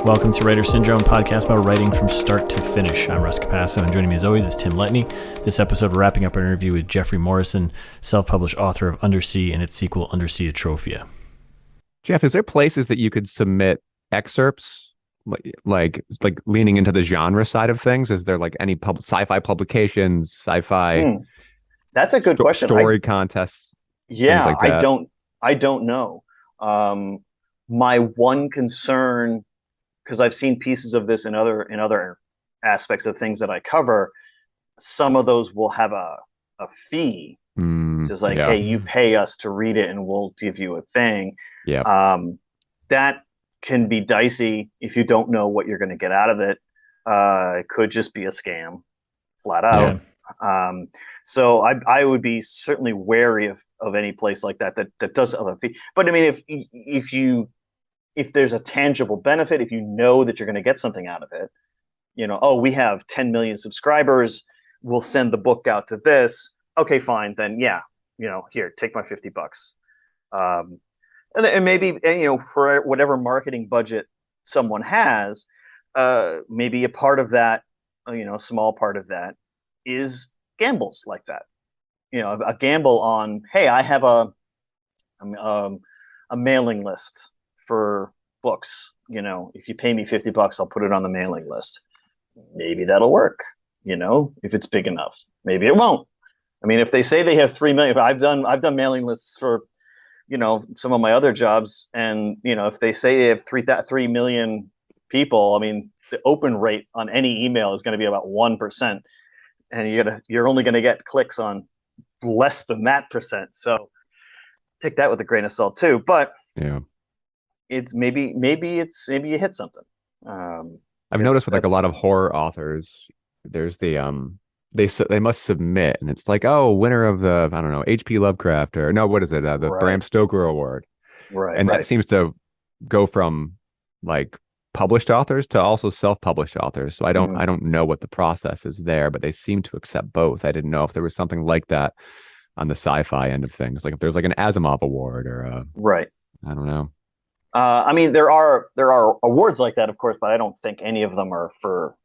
Welcome to Writer Syndrome, podcast about writing from start to finish. I'm Russ Capasso, and joining me as always is Tim Letney. This episode, we're wrapping up our interview with Geoffrey Morrison, self-published author of Undersea and its sequel, Undersea Atrophia. Jeff, is there places that you could submit excerpts, like leaning into the genre side of things? Is there like any sci-fi publications, sci-fi? That's a good question. Story contests. Yeah, like that. I don't know. My one concern, because I've seen pieces of this in other aspects of things that I cover, some of those will have a fee. Just like, hey, you pay us to read it and we'll give you a thing. Yeah. That can be dicey if you don't know what you're going to get out of it. It could just be a scam, flat out. Yeah. So I would be certainly wary of any place like that does have a fee. But I mean, if there's a tangible benefit, if you know that you're going to get something out of it, we have 10 million subscribers, we'll send the book out to this. Okay, fine. Then here, take my $50. And maybe, for whatever marketing budget someone has, maybe a part of that, a small part of that is gambles like that. A gamble on, hey, I have a mailing list for books. If you pay me $50, I'll put it on the mailing list. Maybe that'll work. If it's big enough. Maybe it won't. I mean, if they say they have 3 million, I've done mailing lists for, some of my other jobs, and if they say they have 3 million people, I mean, the open rate on any email is going to be about 1%, and you're only going to get clicks on less than that percent. So take that with a grain of salt too. But yeah, it's maybe you hit something. I've noticed with like a lot of horror authors, there's the they must submit, and it's like, oh, winner of the, I don't know, H.P. Lovecraft, or no, what is it, the Bram Stoker Award, right? And that seems to go from like published authors to also self-published authors. So I don't know what the process is there, but they seem to accept both. I didn't know if there was something like that on the sci-fi end of things, like if there's like an Asimov award or right. I don't know. I mean, there are awards like that, of course, but I don't think any of them are for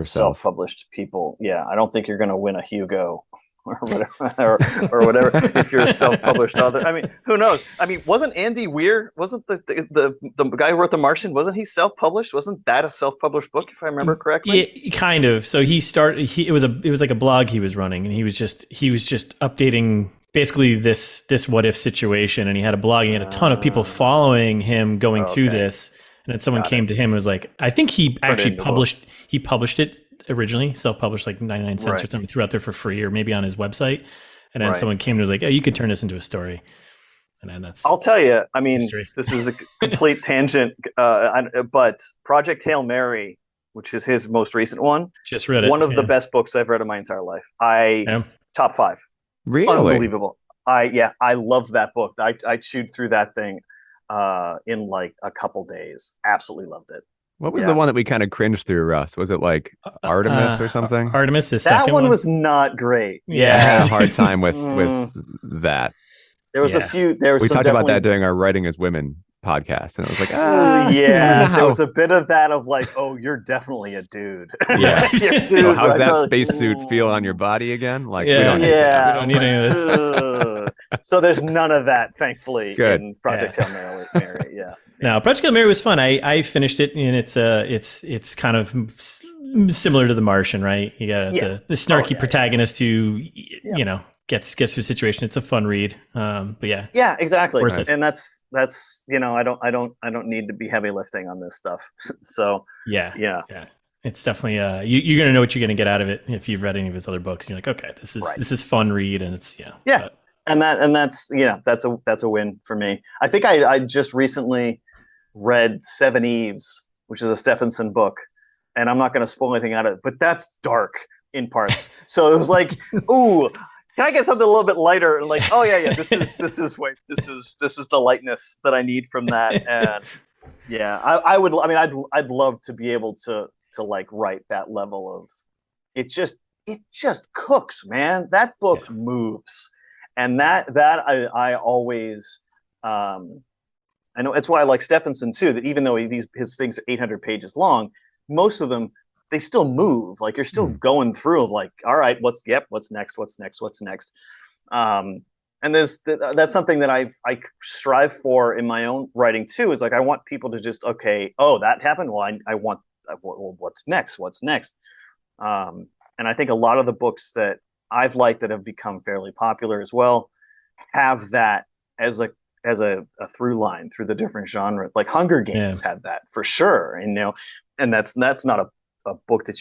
self-published people. Yeah, I don't think you're going to win a Hugo or whatever, or whatever if you're a self-published author. I mean, who knows? I mean, wasn't Andy Weir, wasn't the guy who wrote The Martian, wasn't he self-published? Wasn't that a self-published book, if I remember correctly? Yeah, kind of. So he started. It was like a blog he was running, and he was just updating basically this what if situation, and he had a blog. He had a ton of people following him going through this. And then someone came to him and was like, I think he actually published it originally, self-published, like 99 cents or something, threw out there for free, or maybe on his website. And then someone came and was like, oh, you could turn this into a story. And then I'll tell you, I mean, this is a complete tangent, but Project Hail Mary, which is his most recent one. Just read it. One of the best books I've read in my entire life. Top 5. Really? Unbelievable. I love that book. I chewed through that thing in like a couple days. Absolutely loved it. What was the one that we kind of cringed through, Russ? Was it like Artemis or something? Artemis is that one was not great. Yeah, I had a hard time with that. There was a few. We talked about that during our Writing as Women podcast, and it was like, there was a bit of that of like, oh, you're definitely a dude. Yeah, dude. So how's that spacesuit feel on your body again? Like, we don't need any of this. So there's none of that, thankfully, in Project Hail Mary. Yeah. No, Project Hail Mary was fun. I finished it, and it's kind of similar to The Martian, right? You got the snarky protagonist who gets through a situation. It's a fun read. But yeah, exactly. And that's I don't need to be heavy lifting on this stuff. So yeah. It's definitely you're gonna know what you're gonna get out of it if you've read any of his other books. And you're like, okay, this is fun read, and it's But, and that's a win for me. I think I just recently read Seven Eves, which is a Stephenson book, and I'm not going to spoil anything out of it, but that's dark in parts. So it was like, ooh, can I get something a little bit lighter? And like, oh yeah, this is the lightness that I need from that. And yeah, I'd love to be able to like write that level of it. Just cooks, man. That book moves. And that I always I know it's why I like Stephenson too, that even though his things are 800 pages long, most of them, they still move. Like you're still going through of like, all right, what's next? And that's something that I strive for in my own writing too, is like, I want people to just, okay, oh, that happened. Well, I want, well, what's next? And I think a lot of the books that I've liked that have become fairly popular as well have that as a through line through the different genres. Like Hunger Games had that for sure. And, and that's not a book that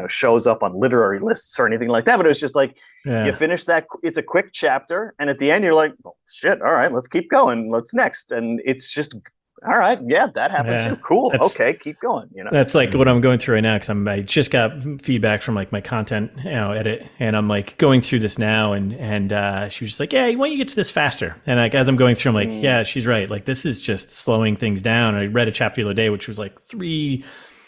shows up on literary lists or anything like that, but it was just like, you finish that, it's a quick chapter, and at the end you're like, oh shit, all right, let's keep going, what's next? And it's just, all right, that happened too, cool, okay, keep going. That's like what I'm going through right now, because I just got feedback from like my content edit, and I'm like going through this now, and she was just like, yeah, why don't you get to this faster? And like as I'm going through, I'm like, yeah, she's right, like this is just slowing things down. I read a chapter the other day which was like 3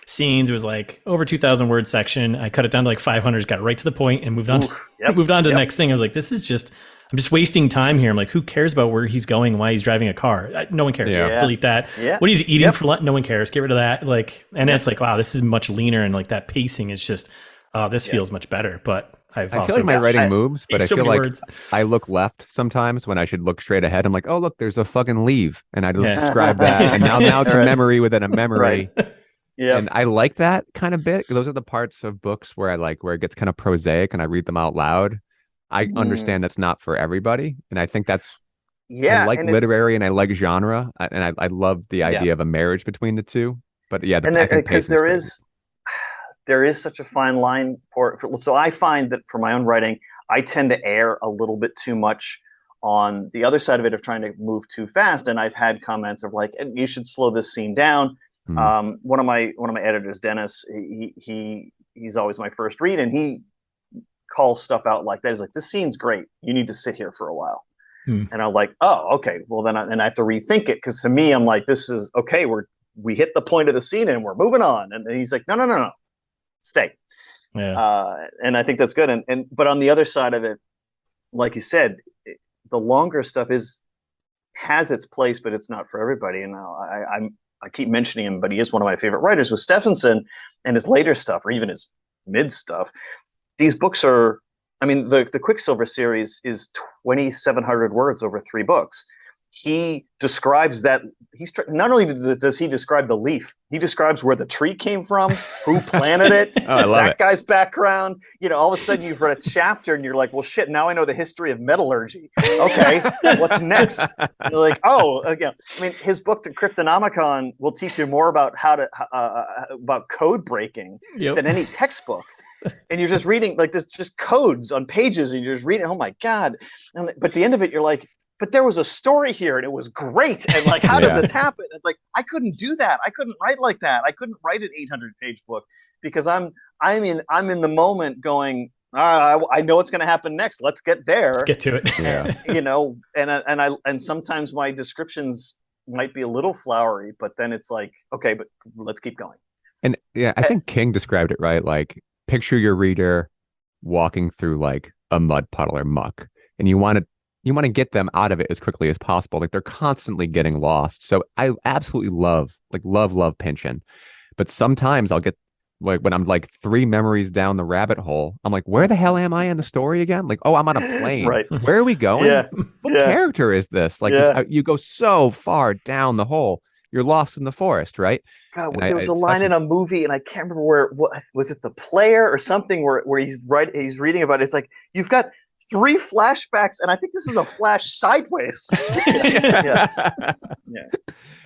scenes. It was like over 2,000 word section. I cut it down to like 500, got right to the point, and moved on to the next thing. I was like, this is just, I'm just wasting time here. I'm like, who cares about where he's going, why he's driving a car? No one cares. Delete that. What he's eating for lunch, no one cares. Get rid of that. Like, and it's like, wow, this is much leaner, and like that pacing is just, this feels much better. But I feel like my writing moves, but I feel like words. I look left sometimes when I should look straight ahead. I'm like, oh look, there's a fucking leave, and I just describe that, and now it's a memory within a memory. Right. Yeah, and I like that kind of bit. Those are the parts of books where I like where it gets kind of prosaic and I read them out loud. I understand that's not for everybody, and I think that's I like literary and I like genre, and I love the idea of a marriage between the two. But because there is such a fine line so I find that for my own writing, I tend to err a little bit too much on the other side of it of trying to move too fast, and I've had comments of like, you should slow this scene down. One of my editors, Dennis, he's always my first read, and he calls stuff out like that. He's like, this scene's great, you need to sit here for a while. And I'm like, oh, okay, well then I have to rethink it, because to me I'm like, this is okay, we hit the point of the scene and we're moving on. And he's like, no, stay. And I think that's good. And but on the other side of it, like you said, the longer stuff has its place, but it's not for everybody. And I keep mentioning him, but he is one of my favorite writers. With Stephenson and his later stuff, or even his mid stuff, these books are, I mean, the Quicksilver series is 2,700 words over 3 books. He describes that. Not only does he describe the leaf, he describes where the tree came from, who planted it, that guy's background. All of a sudden you've read a chapter and you're like, well, shit, now I know the history of metallurgy. Okay, what's next? And you're like, oh, again. I mean, his book, The Cryptonomicon, will teach you more about about code breaking than any textbook. And you're just reading like this, just codes on pages, and you're just reading. Oh my god! But at the end of it, you're like, but there was a story here, and it was great. And like, how did this happen? It's like, I couldn't do that. I couldn't write like that. I couldn't write an 800-page book, because I'm in the moment going, I know what's going to happen next. Let's get there. Let's get to it. And sometimes my descriptions might be a little flowery, but then it's like, okay, but let's keep going. And I think King described it right. Like, picture your reader walking through like a mud puddle or muck, and you want to get them out of it as quickly as possible. Like, they're constantly getting lost. So I absolutely love Pynchon. But sometimes I'll get like, when I'm like 3 memories down the rabbit hole, I'm like, where the hell am I in the story again? Like, oh, I'm on a plane. Right. Where are we going? What character is this? Like, you go so far down the hole, you're lost in the forest, right? God, there was a line in a movie, and I can't remember what was it, The Player or something, where he's reading about it. It's like, you've got 3 flashbacks, and I think this is a flash sideways.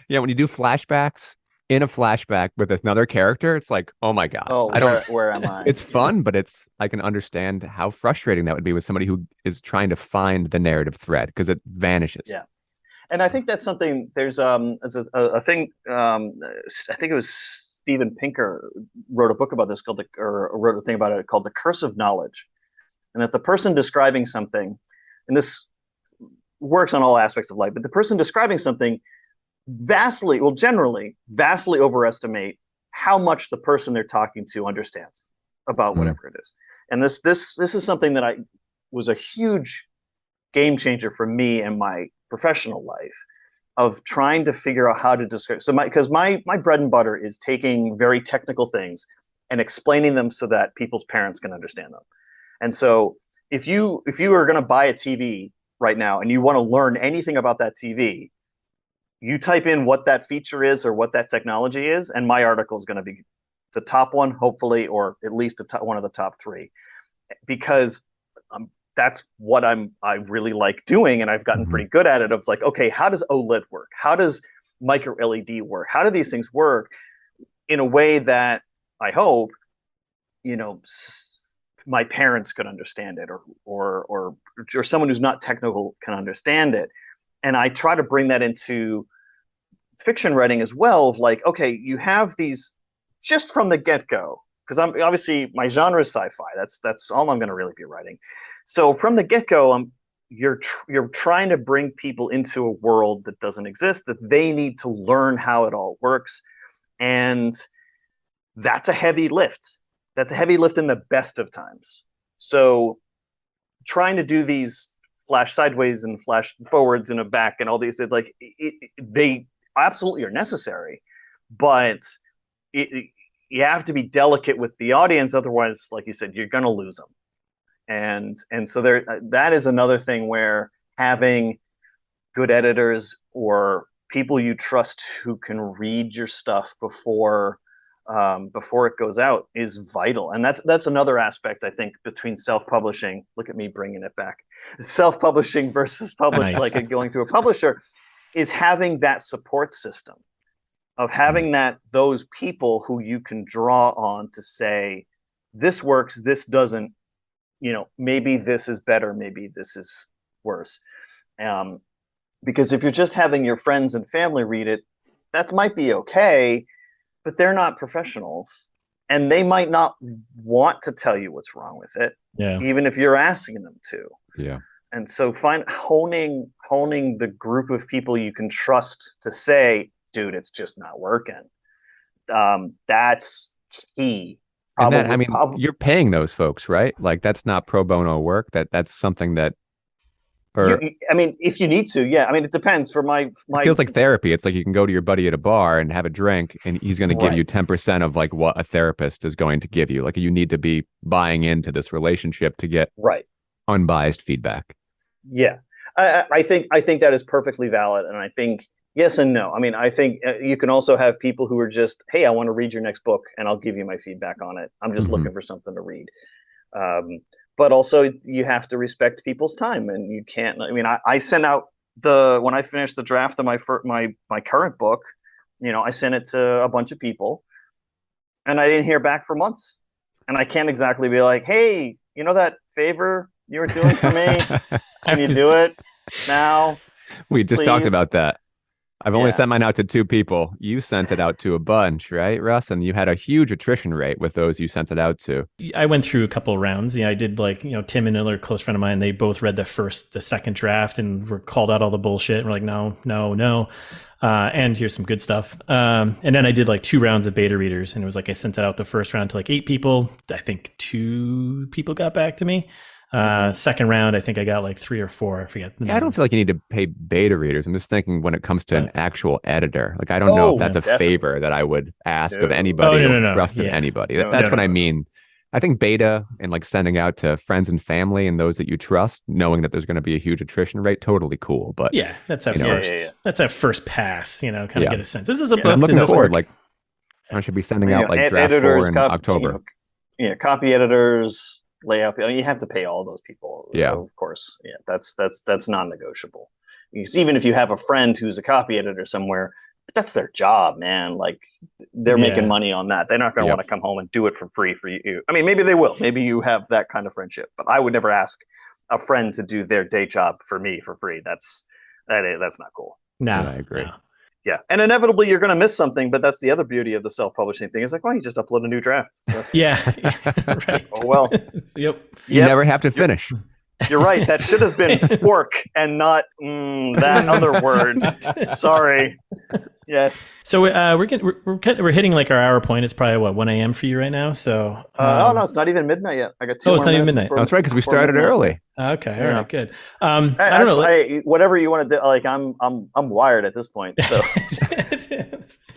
When you do flashbacks in a flashback with another character, it's like, oh my god, where am I? It's fun, but I can understand how frustrating that would be with somebody who is trying to find the narrative thread, because it vanishes. And I think that's something. There's a thing. I think it was Steven Pinker wrote a book about this wrote a thing about it called The Curse of Knowledge, and that the person describing something, and this works on all aspects of life, but the person describing something generally vastly overestimate how much the person they're talking to understands about whatever it is. And this is something that was a huge game changer for me in my professional life, of trying to figure out how to describe. So because my bread and butter is taking very technical things and explaining them so that people's parents can understand them. And so if you are going to buy a TV right now and you want to learn anything about that TV, you type in what that feature is or what that technology is, and my article is going to be the top one, hopefully, or at least one of the top three, because that's what I really like doing, and I've gotten pretty good at it. Of like, okay, how does OLED work? How does micro LED work? How do these things work in a way that I hope, my parents could understand it, or someone who's not technical can understand it. And I try to bring that into fiction writing as well. Of like, okay, you have these just from the get-go, because I'm obviously my genre is sci-fi. That's all I'm going to really be writing. So from the get-go, you're trying to bring people into a world that doesn't exist, that they need to learn how it all works, and that's a heavy lift. That's a heavy lift in the best of times. So trying to do these flash sideways and flash forwards and a back and all these, they absolutely are necessary, but you have to be delicate with the audience. Otherwise, like you said, you're going to lose them. And so that is another thing where having good editors or people you trust who can read your stuff before it goes out is vital. And that's another aspect, I think, between self-publishing. Look at me bringing it back. Self-publishing versus publishing, Nice. like going through a publisher, is having that support system of having those people who you can draw on to say, this works, this doesn't, maybe this is better, maybe this is worse. Because if you're just having your friends and family read it, that might be okay, but they're not professionals, and they might not want to tell you what's wrong with it, even if you're asking them to. Yeah. And so honing the group of people you can trust to say, dude, it's just not working. That's key. You're paying those folks, right? Like, that's not pro bono work. That's something that, if you need to, yeah. It depends. For my it feels like therapy. It's like you can go to your buddy at a bar and have a drink, and he's going to give you 10% of like what a therapist is going to give you. Like, you need to be buying into this relationship to get unbiased feedback. Yeah, I think that is perfectly valid, and I think yes and no. I think you can also have people who are just, hey, I want to read your next book, and I'll give you my feedback on it. I'm just looking for something to read. But also, you have to respect people's time, and you can't. I sent out when I finished the draft of my current book, I sent it to a bunch of people, and I didn't hear back for months. And I can't exactly be like, hey, that favor you were doing for me, can you do it now? We just talked about that. I've only Yeah. sent mine out to 2 people. You sent it out to a bunch, right, Russ? And you had a huge attrition rate with those you sent it out to. I went through a couple of rounds. I did Tim and another close friend of mine. They both read the second draft and were called out all the bullshit. And we're like, no. And here's some good stuff. And then I did 2 rounds of beta readers, and it was I sent it out the first round to 8 people. I think 2 people got back to me. Second round, I think I got 3 or 4. I forget. I don't feel like you need to pay beta readers. I'm just thinking when it comes to an actual editor. I don't know if that's a favor that I would ask of anybody or trust of anybody. That's what I mean. I think beta and sending out to friends and family and those that you trust, knowing that there's going to be a huge attrition rate, totally cool. But that's at first. That's at first pass. Kind of get a sense. This is a book. I'm looking Does this forward. work? I should be sending out draft editors, 4 in October. Copy editors. Layout, you have to pay all those people. Yeah, of course. Yeah, that's non-negotiable. Even if you have a friend who's a copy editor somewhere, that's their job, man. They're making money on that. They're not going to want to come home and do it for free for you. Maybe they will. Maybe you have that kind of friendship, but I would never ask a friend to do their day job for me for free. That's not cool. No, I agree. No. Yeah, and inevitably you're going to miss something, but that's the other beauty of the self-publishing thing. Is you just upload a new draft. Right. Oh well. Yep. You never have to finish. You're right. That should have been fork and not that other word. Sorry. Yes. So we're hitting like our hour point. It's probably what 1 a.m. for you right now. So oh no, it's not even midnight yet. I got 2 Oh, more it's not even minutes midnight. before- That's right, because we before started midnight. early. Okay, all Yeah. right, good. I don't know. Whatever you want to do. Like I'm wired at this point. So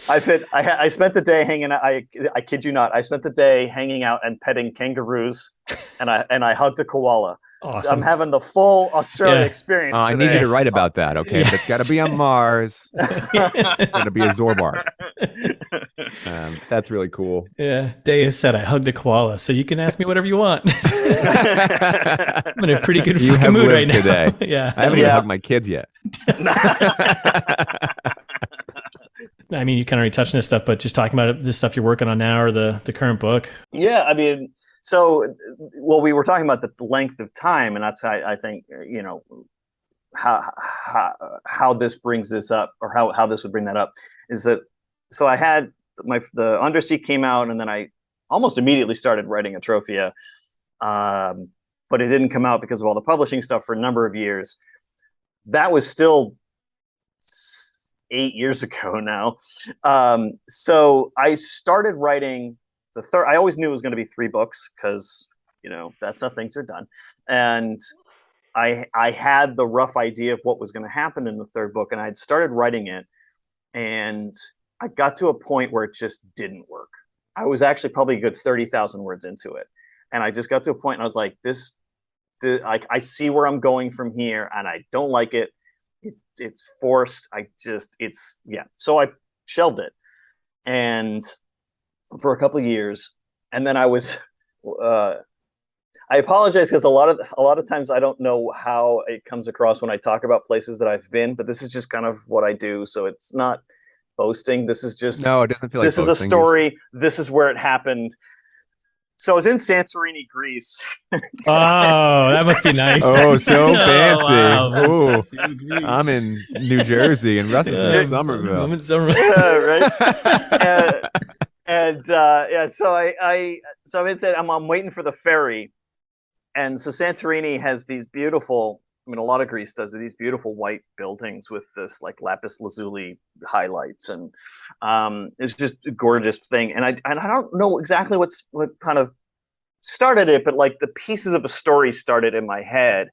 I spent the day hanging out. I kid you not. I spent the day hanging out and petting kangaroos, and I hugged a koala. Awesome. I'm having the full Australia experience. I need you to write about that, okay? But it's got to be on Mars. It's got to be a Zorbark. That's really cool. Yeah, Day said I hugged a koala, so you can ask me whatever you want. I'm in a pretty good fucking mood right now. Today. Yeah, I haven't even hugged my kids yet. I mean, you kind of already touched on this stuff, but just talking about the stuff you're working on now or the current book. Yeah, I mean, so, well, we were talking about the length of time, and that's I think, you know, how this brings this up, or how this would bring that up, is that, so I had the Undersea came out, and then I almost immediately started writing Atrophia, but it didn't come out because of all the publishing stuff for a number of years. That was still 8 years ago now. So I started writing the third. I always knew it was going to be 3 books because, you know, that's how things are done. And I had the rough idea of what was going to happen in the third book, and I'd started writing it, and I got to a point where it just didn't work. I was actually probably a good 30,000 words into it, and I just got to a point, and I was like, I see where I'm going from here, and I don't like it. It's forced. So I shelved it, and for a couple of years, and then I was I apologize because a lot of times I don't know how it comes across when I talk about places that I've been, but this is just kind of what I do, so it's not boasting. This is just, no, it doesn't feel like this is boasting. a story. This is where it happened. So I was in Santorini, Greece. Oh, that must be nice. Oh, so fancy. Wow. Ooh, I'm in New Jersey, and Russ is in Somerville. I'm in Somerville. Yeah, right. So I'm waiting for the ferry, and so Santorini has these beautiful. I mean, a lot of Greece does with these beautiful white buildings with this like lapis lazuli highlights, and it's just a gorgeous thing. And I don't know exactly what kind of started it, but like the pieces of a story started in my head,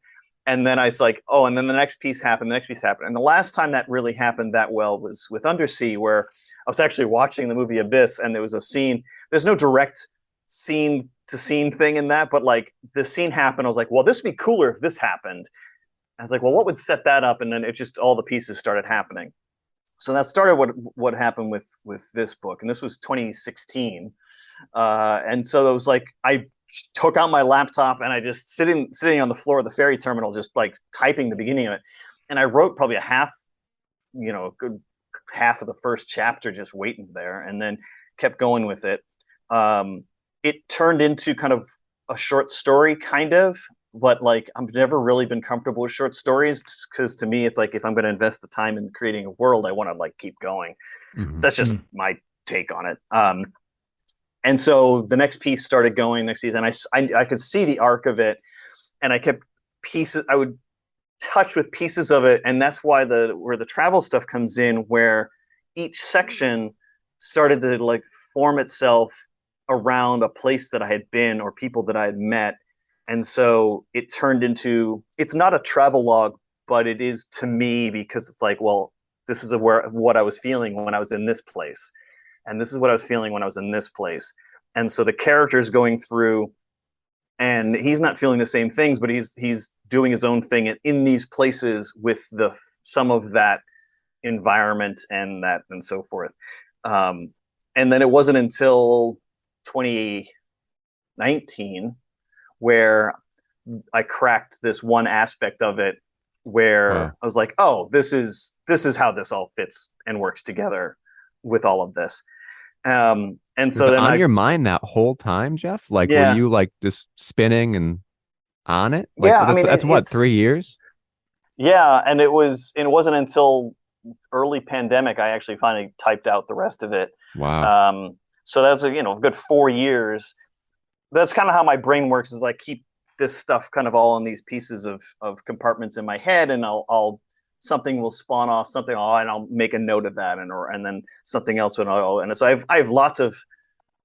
and then I was like, oh, and then the next piece happened, and the last time that really happened that well was with Undersea, where I was actually watching the movie Abyss, and there was a scene. There's no direct scene to scene thing in that, but like the scene happened. I was like, well, this would be cooler if this happened. I was like, well, what would set that up? And then it just, all the pieces started happening. So that started what happened with this book. And this was 2016. And so it was like, I took out my laptop and I just sitting on the floor of the ferry terminal, just like typing the beginning of it. And I wrote probably a good half of the first chapter, just waiting there, and then kept going with it. It turned into kind of a short story, kind of. But like, I've never really been comfortable with short stories, because to me, it's like, if I'm going to invest the time in creating a world, I want to like keep going. Mm-hmm. That's just my take on it. And so the next piece started going, and I could see the arc of it, and I kept pieces. I would touch with pieces of it, and that's why where the travel stuff comes in, where each section started to like form itself around a place that I had been or people that I had met. And so it turned into, it's not a travel log, but it is to me, because it's like, well, this is what I was feeling when I was in this place. And this is what I was feeling when I was in this place. And so the character's going through, and he's not feeling the same things, but he's doing his own thing in these places with some of that environment and so forth. And then it wasn't until 2019 where I cracked this one aspect of it, where I was like, oh, this is how this all fits and works together with all of this. And so then on your mind that whole time, Jeff? Like, were you like just spinning and on it? Like, yeah, that's what, 3 years? Yeah, and it wasn't until early pandemic I actually finally typed out the rest of it. Wow. So that's a good 4 years. That's kind of how my brain works, is like keep this stuff kind of all in these pieces of compartments in my head, and I'll something will spawn off something, and I'll make a note of that, and then something else and so I have lots of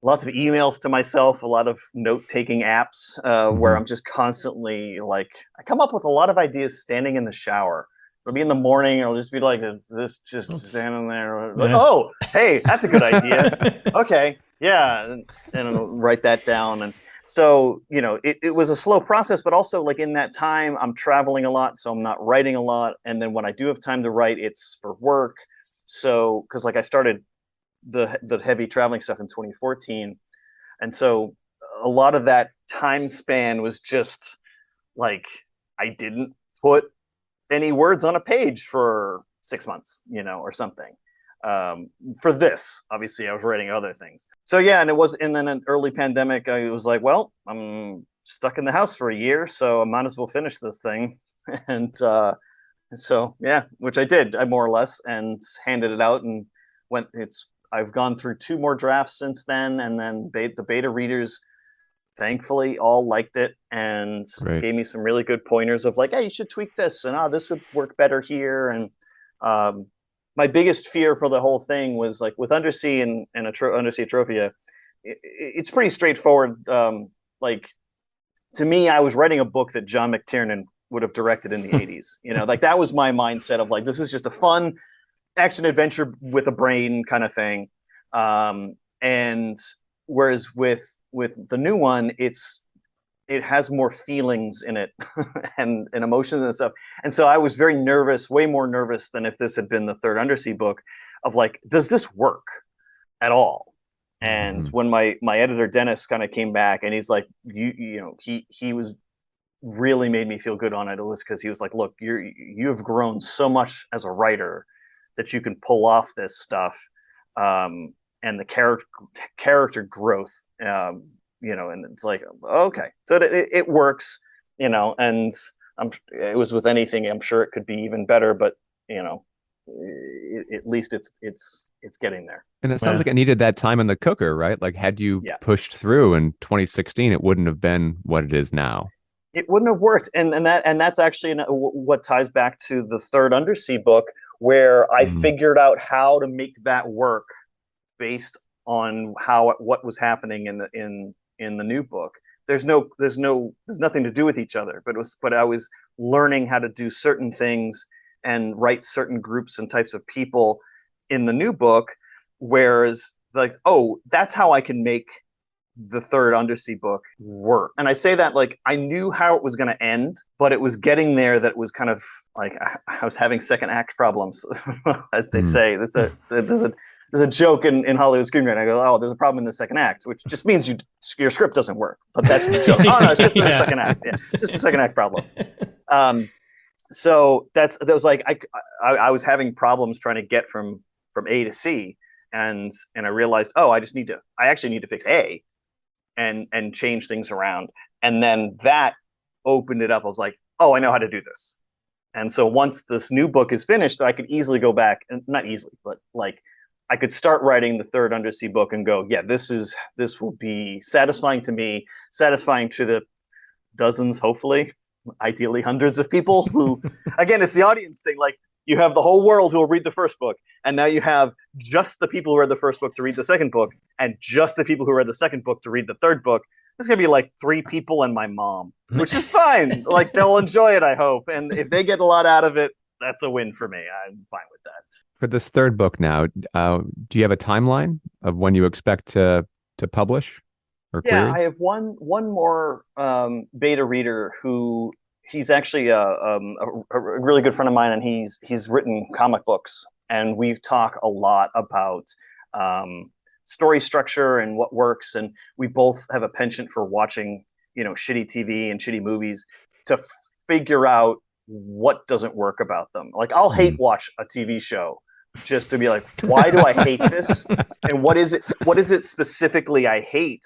emails to myself, a lot of note-taking apps where I'm just constantly like, I come up with a lot of ideas standing in the shower. It'll be in the morning, I'll just be like this, just standing there. Like, oh, hey, that's a good idea. Okay, yeah, and I'll write that down. And so, it was a slow process, but also like in that time, I'm traveling a lot, so I'm not writing a lot. And then when I do have time to write, it's for work. So, because like I started the heavy traveling stuff in 2014, and so a lot of that time span was just like, I didn't put any words on a page for 6 months, or something. For this, obviously I was writing other things. So yeah, and then an early pandemic, I was like, well, I'm stuck in the house for a year, so I might as well finish this thing. And so yeah, which I did, I more or less, and handed it out, and I've gone through 2 more drafts since then, and then the beta readers thankfully all liked it and gave me some really good pointers of like, hey, you should tweak this, and this would work better here. And my biggest fear for the whole thing was like with Undersea and Undersea Atropia, it's pretty straightforward. Like, to me, I was writing a book that John McTiernan would have directed in the 80s. Like that was my mindset of like, this is just a fun action adventure with a brain kind of thing. And whereas with the new one, it has more feelings in it and emotions and stuff. And so I was very nervous, way more nervous than if this had been the third Undersea book, of like, does this work at all? And when my editor Dennis kind of came back, and he's like, he was really made me feel good on it. It was because he was like, look, you have grown so much as a writer that you can pull off this stuff, and the character growth, and it's like, okay, so it works, and it was with anything, I'm sure it could be even better, but at least it's getting there. And it sounds like it needed that time in the cooker, right? Like, had you pushed through in 2016, it wouldn't have been what it is now. It wouldn't have worked, and that's actually what ties back to the third Undersea book, where I figured out how to make that work based on what was happening in the new book. There's nothing to do with each other, but I was learning how to do certain things and write certain groups and types of people in the new book, whereas like, oh, that's how I can make the third Undersea book work. And I say that like, I knew how it was going to end, but it was getting there that was kind of like, I was having second act problems, as they say. There's a joke in Hollywood screenwriting. I go, oh, there's a problem in the second act, which just means your script doesn't work. But that's the joke. Oh no, it's just the second act. Yeah, it's just the second act problem. So that was like, I was having problems trying to get from A to C, and I realized, oh, I actually need to fix A and change things around. And then that opened it up. I was like, oh, I know how to do this. And so once this new book is finished, I could easily go back, and not easily, but like, I could start writing the third Undersea book and go, yeah, this will be satisfying to me, satisfying to the dozens, hopefully, ideally hundreds of people who, again, it's the audience thing. Like, you have the whole world who will read the first book, and now you have just the people who read the first book to read the second book, and just the people who read the second book to read the third book. There's going to be like 3 people and my mom, which is fine. Like, they'll enjoy it, I hope. And if they get a lot out of it, that's a win for me. I'm fine with that. For this third book now, do you have a timeline of when you expect to publish or query? Yeah, I have one more beta reader who he's actually a really good friend of mine, and he's written comic books, and we talk a lot about story structure and what works, and we both have a penchant for watching shitty TV and shitty movies to figure out what doesn't work about them. Like, I'll hate watch a TV show just to be like, why do I hate this? And what is it specifically I hate,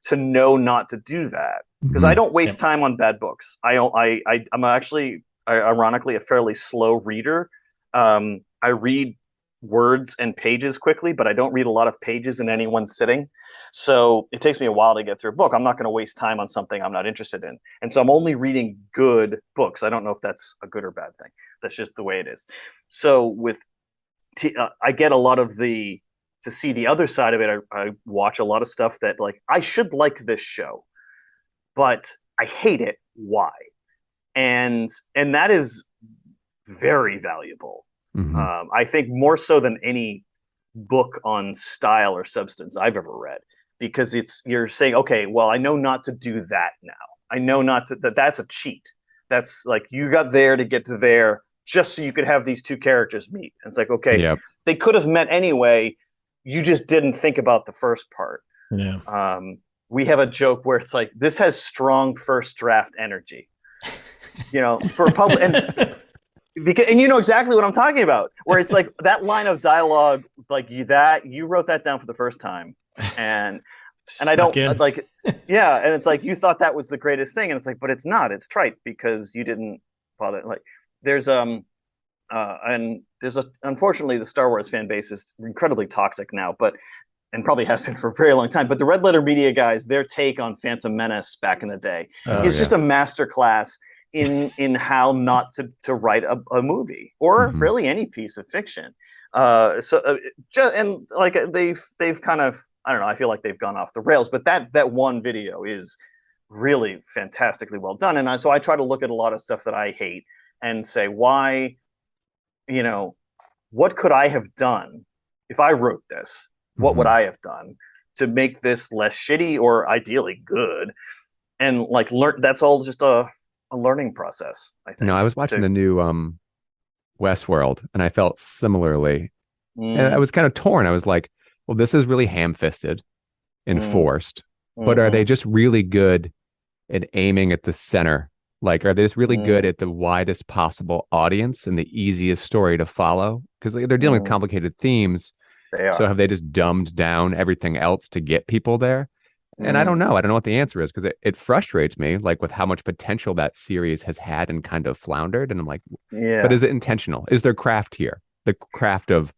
to know not to do that? Because I don't waste time on bad books. I'm actually, ironically, a fairly slow reader. I read words and pages quickly, but I don't read a lot of pages in any one sitting. So it takes me a while to get through a book. I'm not going to waste time on something I'm not interested in. And so I'm only reading good books. I don't know if that's a good or bad thing. That's just the way it is. So with I get a lot of to see the other side of it. I watch a lot of stuff that like, I should like this show, but I hate it. Why? And that is very valuable. I think more so than any book on style or substance I've ever read, because you're saying, okay, well, I know not to do that now. I know not to, that's a cheat. That's like, you got there to get to there just so you could have these two characters meet. And it's like, okay, they could have met anyway. You just didn't think about the first part. Yeah. We have a joke where it's like, this has strong first draft energy, for a public, and you know exactly what I'm talking about, where it's like that line of dialogue, like you wrote that down for the first time, and I don't like, yeah. And it's like, you thought that was the greatest thing. And it's like, but it's not, it's trite because you didn't bother. Like unfortunately the Star Wars fan base is incredibly toxic now, and probably has been for a very long time. But the Red Letter Media guys, their take on Phantom Menace back in the day is just a masterclass in how not to write a movie or really any piece of fiction. And like they've kind of, I don't know, I feel like they've gone off the rails, but that one video is really fantastically well done. And so I try to look at a lot of stuff that I hate and say, why, what could I have done if I wrote this? What would I have done to make this less shitty or ideally good? And like learn, that's all just a learning process, I think. I was watching the new Westworld, and I felt similarly. And I was kind of torn. I was like, well, this is really ham-fisted and forced, but are they just really good at aiming at the center? Like, are they just really good at the widest possible audience and the easiest story to follow? Because they're dealing with complicated themes. They are. So have they just dumbed down everything else to get people there? And I don't know. I don't know what the answer is, because it frustrates me, like with how much potential that series has had and kind of floundered. And I'm like, but is it intentional? Is there craft here? The craft of...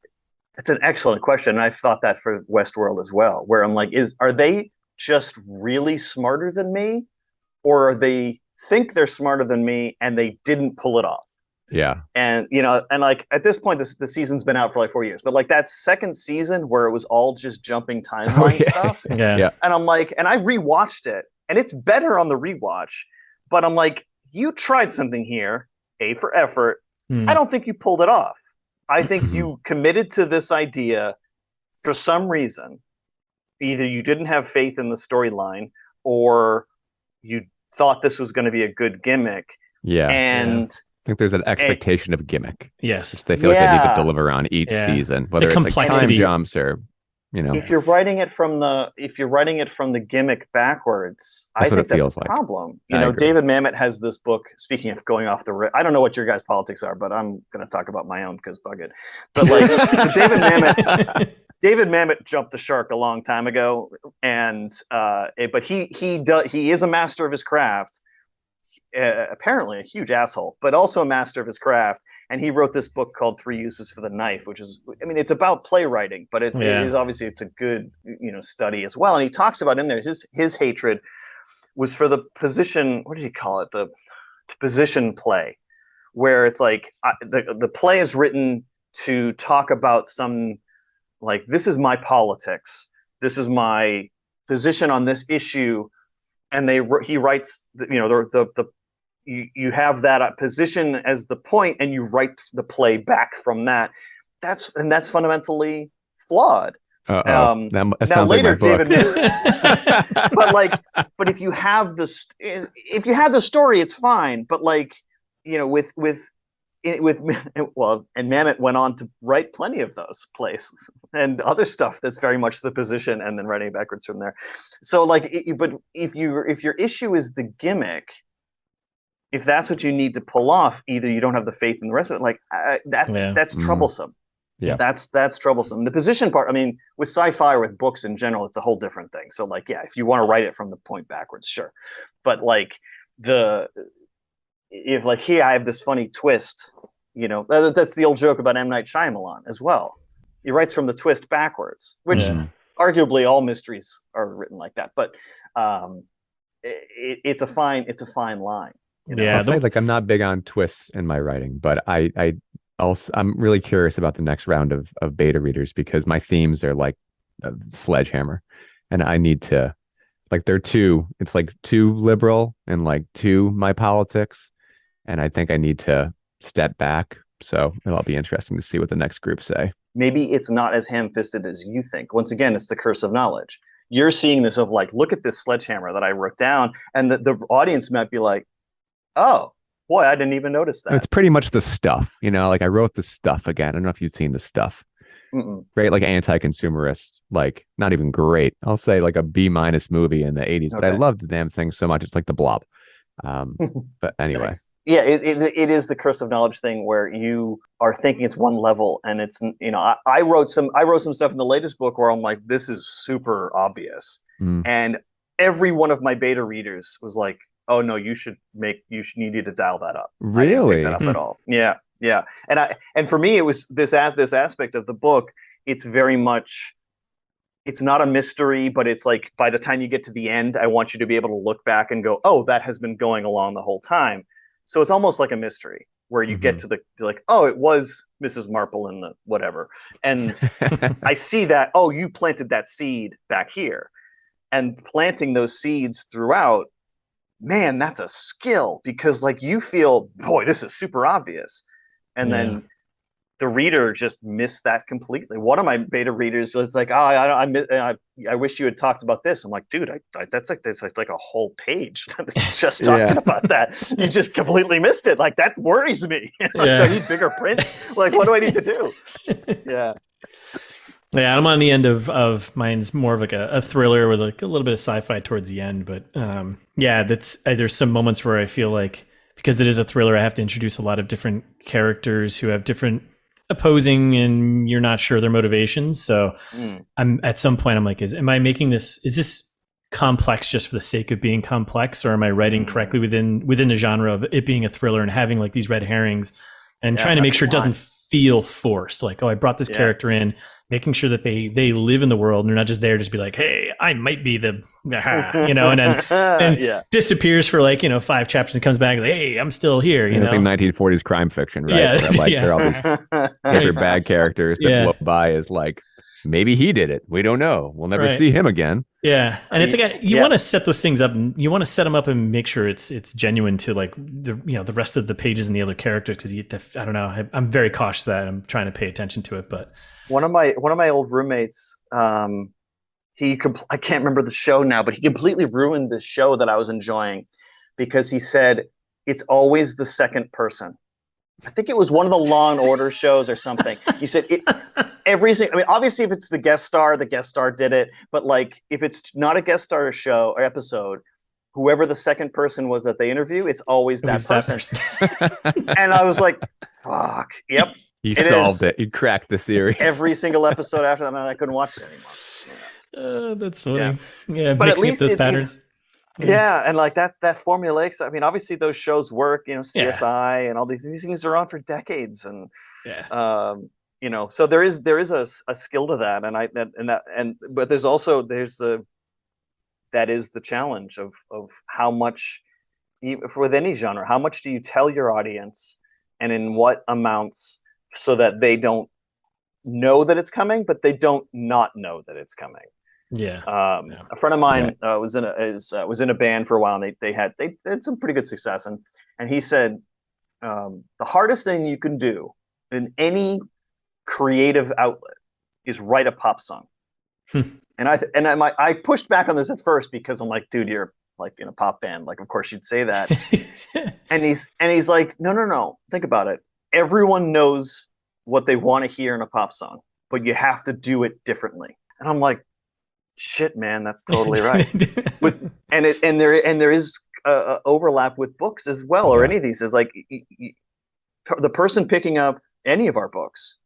It's an excellent question. And I've thought that for Westworld as well, where I'm like, are they just really smarter than me? Or are they think they're smarter than me and they didn't pull it off? Yeah. And, and like at this point, the season's been out for like 4 years, but like that second season where it was all just jumping timeline stuff. Yeah. And I'm like, and I rewatched it and it's better on the rewatch, but I'm like, you tried something here, A, for effort. I don't think you pulled it off. I think you committed to this idea for some reason. Either you didn't have faith in the storyline or you thought this was going to be a good gimmick. Yeah. And I think there's an expectation of gimmick. Yes. Which they feel like they need to deliver on each season, whether it's like time jumps or, If you're writing it from the gimmick backwards, I think that's a problem. David Mamet has this book, speaking of going off the I don't know what your guys' politics are, but I'm going to talk about my own because fuck it. But like, so David Mamet jumped the shark a long time ago, and but he is a master of his craft. Apparently a huge asshole, but also a master of his craft. And he wrote this book called 3 Uses for the Knife, which is, it's about playwriting, but it is obviously, it's a good, study as well. And he talks about in there, his hatred was for the position, what did he call it? The position play, where it's like the play is written to talk about some, like, this is my politics. This is my position on this issue. And he writes, you have that position as the point, and you write the play back from that. That's fundamentally flawed. That now later, like David, but if you have the story, it's fine. But like, and Mamet went on to write plenty of those plays and other stuff that's very much the position, and then writing backwards from there. So like, but if your issue is the gimmick, if that's what you need to pull off, either you don't have the faith in the rest of it. Like that's troublesome. Yeah, that's troublesome. The position part, with sci-fi or with books in general, it's a whole different thing. So like, yeah, if you want to write it from the point backwards, sure. But like if like here I have this funny twist, that's the old joke about M. Night Shyamalan as well. He writes from the twist backwards, which arguably all mysteries are written like that, but it's a fine line. You know? Yeah, I'll say like I'm not big on twists in my writing, but I'm really curious about the next round of beta readers because my themes are like a sledgehammer, and I need to like it's like too liberal and like too my politics, and I think I need to step back. So it'll be interesting to see what the next group say. Maybe it's not as ham-fisted as you think. Once again, it's the curse of knowledge. You're seeing this of like, look at this sledgehammer that I wrote down, and the audience might be like, oh boy, I didn't even notice that. It's pretty much the stuff, like I wrote the stuff again. I don't know if you've seen the stuff. Mm-mm. Great, like anti-consumerist, like not even great. I'll say like a B- movie in the 80s, but I loved the damn thing so much. It's like the Blob. But anyway. Nice. Yeah, it is the curse of knowledge thing where you are thinking it's one level, and it's I wrote some stuff in the latest book where I'm like, this is super obvious, and every one of my beta readers was like, oh no, you need to dial that up. Really? I didn't pick that up at all. Yeah, and for me it was this aspect of the book. It's very much. It's not a mystery, but it's like by the time you get to the end, I want you to be able to look back and go, oh, that has been going along the whole time. So it's almost like a mystery where you get to like, oh, it was Mrs. Marple in the whatever. And I see that, oh, you planted that seed back here. And planting those seeds throughout, man, that's a skill because like you feel, boy, this is super obvious. And then the reader just missed that completely. One of my beta readers was like, "Oh, I wish you had talked about this." I'm like, "Dude, that's like a whole page just talking about that. You just completely missed it. Like that worries me. Do I need bigger print? Like, what do I need to do?" Yeah. Yeah, I'm on the end of mine's more of like a thriller with like a little bit of sci-fi towards the end, but there's some moments where I feel like because it is a thriller, I have to introduce a lot of different characters who have different opposing and you're not sure their motivations. So I'm at some point I'm like, is this complex just for the sake of being complex, or am I writing correctly within the genre of it being a thriller and having like these red herrings and trying to make sure it doesn't feel forced? Like, oh, I brought this character in, making sure that they live in the world and they're not just there just be like, hey, I might be the and then disappears for like 5 chapters and comes back like, hey, I'm still here. It's like 1940s crime fiction, right? Yeah, where, like they're all these they're bad characters that blow by as like maybe he did it. We don't know. We'll never see him again. Yeah, and it's like you want to set those things up, and you want to set them up and make sure it's genuine to like the the rest of the pages and the other characters because I don't know. I'm very cautious that I'm trying to pay attention to it, but. One of my old roommates, I can't remember the show now, but he completely ruined the show that I was enjoying because he said it's always the second person. I think it was one of the Law and Order shows or something. He said obviously if it's the guest star did it, but like if it's not a guest star show or episode, whoever the second person was that they interview, it's always that person. And I was like, fuck. Yep. You solved it. You cracked the series. Every single episode after that, and I couldn't watch it anymore. That's funny. Yeah, but at least those patterns. And like that formulaic. I mean, obviously those shows work, CSI and all these things are on for decades. And so there is a skill to that. But that is the challenge of how much, with any genre, how much do you tell your audience and in what amounts so that they don't know that it's coming, but they don't not know that it's coming. Yeah. A friend of mine was in a band for a while, and they had some pretty good success. And he said, the hardest thing you can do in any creative outlet is write a pop song. And I pushed back on this at first because I'm like, dude, you're like in a pop band. Like, of course you'd say that. and he's like, no. Think about it. Everyone knows what they want to hear in a pop song, but you have to do it differently. And I'm like, shit, man, that's totally right. There is overlap with books as well, or any of these. Is like the person picking up any of our books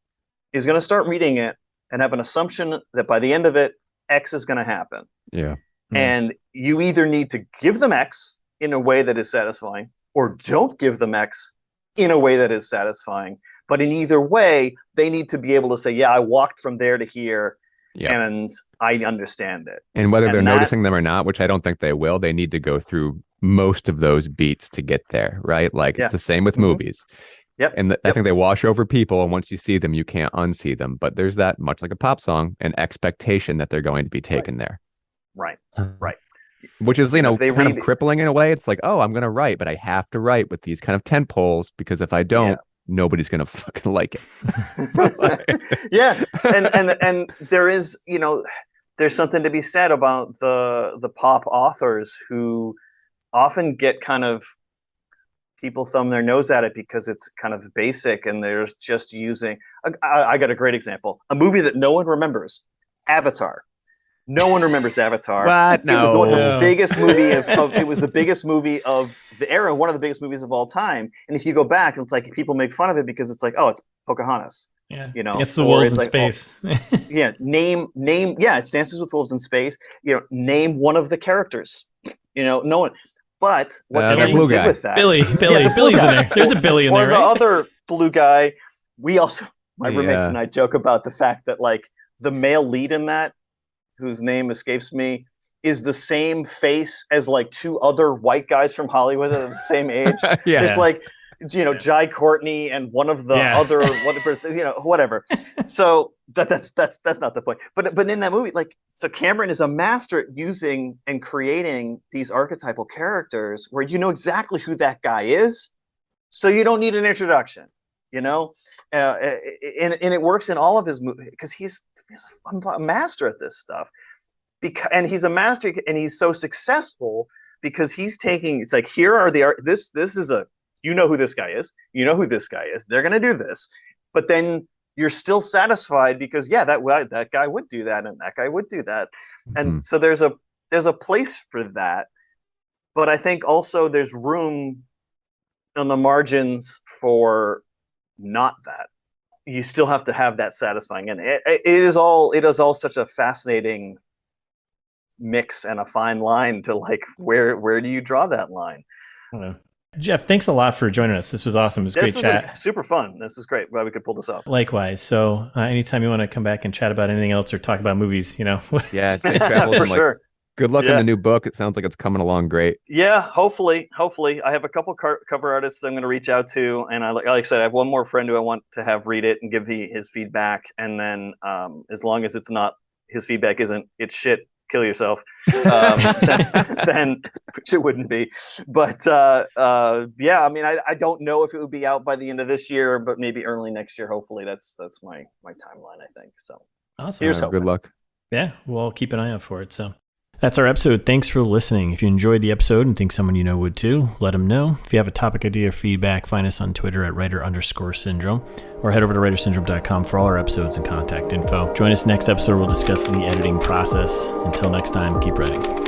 is going to start reading it and have an assumption that by the end of it, X is going to happen. Yeah. And you either need to give them X in a way that is satisfying, or don't give them X in a way that is satisfying. But in either way, they need to be able to say, yeah, I walked from there to here. and I understand it. And whether they're noticing them or not, which I don't think they will, they need to go through most of those beats to get there, right? Like it's the same with movies. Yep. And I think they wash over people, and once you see them, you can't unsee them. But there's that, much like a pop song, an expectation that they're going to be taken there. Right. Which is, kind of crippling in a way. It's like, oh, I'm going to write, but I have to write with these kind of tent poles, because if I don't, nobody's going to fucking like it. Yeah. And there is, there's something to be said about the pop authors who often get kind of, people thumb their nose at it because it's kind of basic, and they're just using, I got a great example, a movie that no one remembers, Avatar. No one remembers Avatar. What? No. It was the biggest movie it was the biggest movie of the era, one of the biggest movies of all time. And if you go back, it's like people make fun of it because it's like, oh, it's Pocahontas. Yeah. It's the wolves in space. Name it's Dances with Wolves in Space. Name one of the characters. No one. But what Cameron did with that, Billy's in there. There's a Billy in there. Or the other blue guy. We also, my roommates and I joke about the fact that like the male lead in that, whose name escapes me, is the same face as like two other white guys from Hollywood at the same age. There's like, Jai Courtney and one of the other, whatever. So that's not the point. But in that movie, like, so Cameron is a master at using and creating these archetypal characters where you know exactly who that guy is, so you don't need an introduction. And it works in all of his movies because he's a master at this stuff. And he's a master, and he's so successful because he's taking. It's like, here are this is a. You know who this guy is. You know who this guy is. They're going to do this. But then you're still satisfied because, that guy would do that, and that guy would do that. And so there's a place for that. But I think also there's room on the margins for not that. You still have to have that satisfying. And it is all such a fascinating mix and a fine line to like, where do you draw that line? I don't know. Jeff, thanks a lot for joining us. This was awesome. It was great chat. Super fun. This is great. Glad we could pull this off. Likewise. So anytime you want to come back and chat about anything else or talk about movies, Yeah, safe travels. For sure. Good luck in the new book. It sounds like it's coming along great. Yeah, hopefully. I have a couple cover artists I'm going to reach out to. And like I said, I have one more friend who I want to have read it and give his feedback. And then as long as it's not, his feedback isn't, it's shit, kill yourself, then which it wouldn't be. But I don't know if it would be out by the end of this year, but maybe early next year. Hopefully, that's my timeline, I think. So awesome. Here's hoping. Good luck. Yeah, we'll keep an eye out for it. So that's our episode. Thanks for listening. If you enjoyed the episode and think someone you know would too, let them know. If you have a topic idea or feedback, find us on Twitter at writer_syndrome, or head over to writersyndrome.com for all our episodes and contact info. Join us next episode. We'll discuss the editing process. Until next time, keep writing.